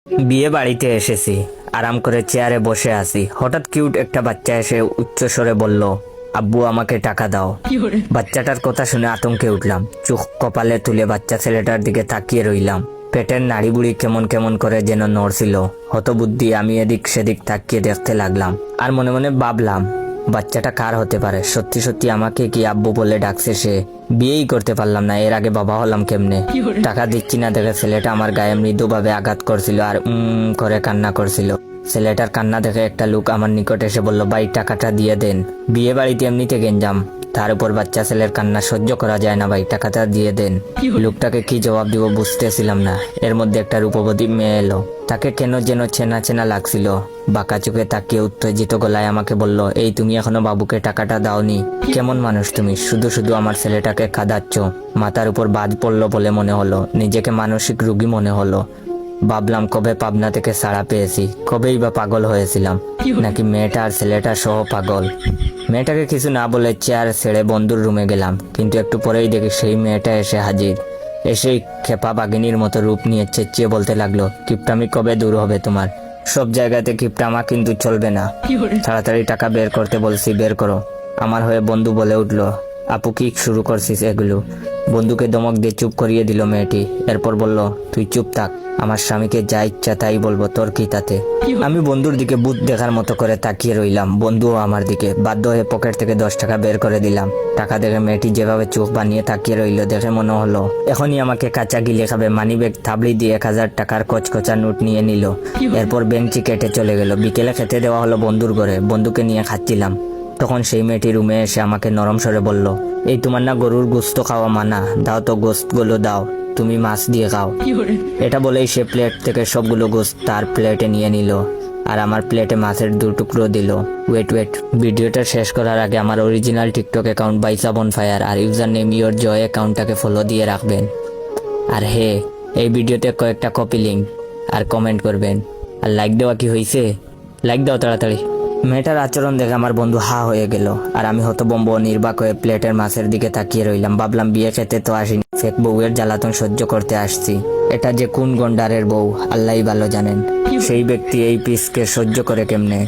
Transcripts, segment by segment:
বিয়ে বাড়িতে এসেছি, আরাম করে চেয়ারে বসে আছি। হঠাৎ কিউট একটা বাচ্চা এসে উচ্চ স্বরে বলল, আব্বু আমাকে টাকা দাও। বাচ্চাটার কথা শুনে আতঙ্কে উঠলাম। চোখ কপালে তুলে বাচ্চা ছেলেটার দিকে তাকিয়ে রইলাম। পেটের নাড়িবুড়ি কেমন কেমন করে যেন নড়ছিল। হতবুদ্ধি আমি এদিক সেদিক তাকিয়ে দেখতে লাগলাম, আর মনে মনে ভাবলাম বাচ্চাটা কার হতে পারে। সত্যি সত্যি আমাকে কি আব্বু বলে ডাকছে সে? বিয়েই করতে পারলাম না, এর আগে বাবা হলাম কেমনে? টাকা দিচ্ছি না দেখে ছেলেটা আমার গায়ে মৃদুভাবে আঘাত করছিল আর করে কান্না করছিল। ছেলেটার কান্না দেখে একটা লোক আমার নিকট এসে বলল, ভাই টাকাটা দিয়ে দেন। বিয়ে বাড়িতে এমনিতে গেঞ্জাম, তার উপর বাচ্চা ছেলের কান্না সহ্য করা যায় না, ভাই টাকাটা দিয়ে দেন। লোকটাকে কি জবাব দিব বুঝতেছিলাম না। এর মধ্যে একটা রূপবতী মেয়ে এলো। তাকে কেন যেন চেনা চেনা লাগছিল। বাঁকা চোখে তাকিয়ে উত্তেজিত গলায় আমাকে বলল, এই তুমি এখনো বাবুকে টাকাটা দাওনি? কেমন মানুষ তুমি, শুধু শুধু আমার ছেলেটাকে কাঁদাচ্ছ? মাথার উপর বাজ পড়লো বলে মনে হলো, নিজেকে মানসিক রোগী মনে হলো। ভাবলাম কবে পাবনা থেকে ছাড়া পেয়েছি, কবেই বা পাগল হয়েছিলাম, নাকি মেয়েটা আর ছেলেটা সহ পাগল। মেয়েটাকে কিছু না বলে চেয়ার ছেড়ে বন্ধুর রুমে গেলাম, কিন্তু একটু পরেই দেখি সেই মেয়েটা এসে হাজির। এসেই খেপা বাঘিনীর মতো রূপ নিয়ে চেঁচিয়ে বলতে লাগলো, কিপটামি কবে দূর হবে তোমার? সব জায়গাতে কিপটামা কিন্তু চলবে না। তাড়াতাড়ি টাকা বের করতে বলছি, বের করো। আমার হয়ে বন্ধু বলে উঠলো, আপু কি শুরু করছিস এগুলো? বন্ধুকে ধমক দিয়ে চুপ করিয়ে দিল মেয়েটি। এরপর বলল, তুই চুপ থাক, আমার স্বামীকে যা ইচ্ছা তাই বলবো, তোর কি তাতে? আমি বন্ধুর দিকে ভূত দেখার মতো করে তাকিয়ে রইলাম, বন্ধুও আমার দিকে। বাধ্য হয়ে পকেট থেকে 10 টাকা বের করে দিলাম। টাকা দেখে মেয়েটি যেভাবে চোখ বানিয়ে তাকিয়ে রইল, দেখে মনে হলো এখনই আমাকে কাঁচা গিলে খাবে। মানিব্যাগ থাবড়ি দিয়ে 1000 টাকার কচকচা নোট নিয়ে নিল। এরপর বেঞ্চি কেটে চলে গেল। বিকেলে খেতে দেওয়া হলো বন্ধুর ঘরে, বন্ধুকে নিয়ে খাচ্ছিলাম। তখন সেই মেয়েটি রুমে এসে আমাকে নরম স্বরে বলল, এই তোমার না গরুর গোস্ত খাওয়া মানা, দাও তো গোস্তগুলো দাও, তুমি মাছ দিয়ে খাও। এটা বলেই সে প্লেট থেকে সবগুলো গোস্ত তার প্লেটে নিয়ে নিল, আর আমার প্লেটে মাছের 2 টুকরো দিল। ওয়েট, ভিডিওটা শেষ করার আগে আমার অরিজিনাল টিকটক অ্যাকাউন্ট বাইসা বনফায়ার আর ইউজার নেম ইয়োর জয় অ্যাকাউন্টটাকে ফলো দিয়ে রাখবেন। আর হে, এই ভিডিওতে কয়েকটা কপি লিঙ্ক আর কমেন্ট করবেন। আর লাইক দেওয়া কি হয়েছে? লাইক দাও তাড়াতাড়ি। মেয়েটার আচরণ দেখে আমার বন্ধু হা হয়ে গেল, আর আমি হতবম্ব নির্বাক হয়ে প্লেটের মাছের দিকে তাকিয়ে রইলাম। ভাবলাম বিয়ে খেতে তো আসিনি, ফেক বউয়ের জ্বালাতন সহ্য করতে আসছি। এটা যে কোন গন্ডারের বউ আল্লাহই ভালো জানেন। সেই ব্যক্তি এই পিসকে সহ্য করে কেমনে?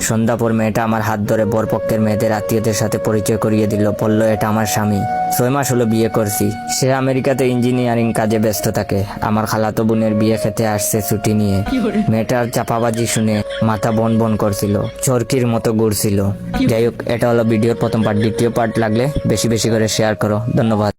সন্ধ্যা পর মেয়েটা আমার হাত ধরে বরপক্ষের মেয়েদের আত্মীয়দের সাথে পরিচয় করিয়ে দিল। বলল, এটা আমার স্বামী, 6 মাস হলো বিয়ে করছি। সে আমেরিকাতে ইঞ্জিনিয়ারিং কাজে ব্যস্ত থাকে। আমার খালাতো বোনের বিয়ে খেতে আসছে ছুটি নিয়ে। মেয়েটার চাপাবাজি শুনে মাথা বন বন করছিল, চরকির মতো ঘুরছিল। যাই হোক, এটা হলো ভিডিওর প্রথম পার্ট। দ্বিতীয় পার্ট লাগলে বেশি বেশি করে শেয়ার করো। ধন্যবাদ।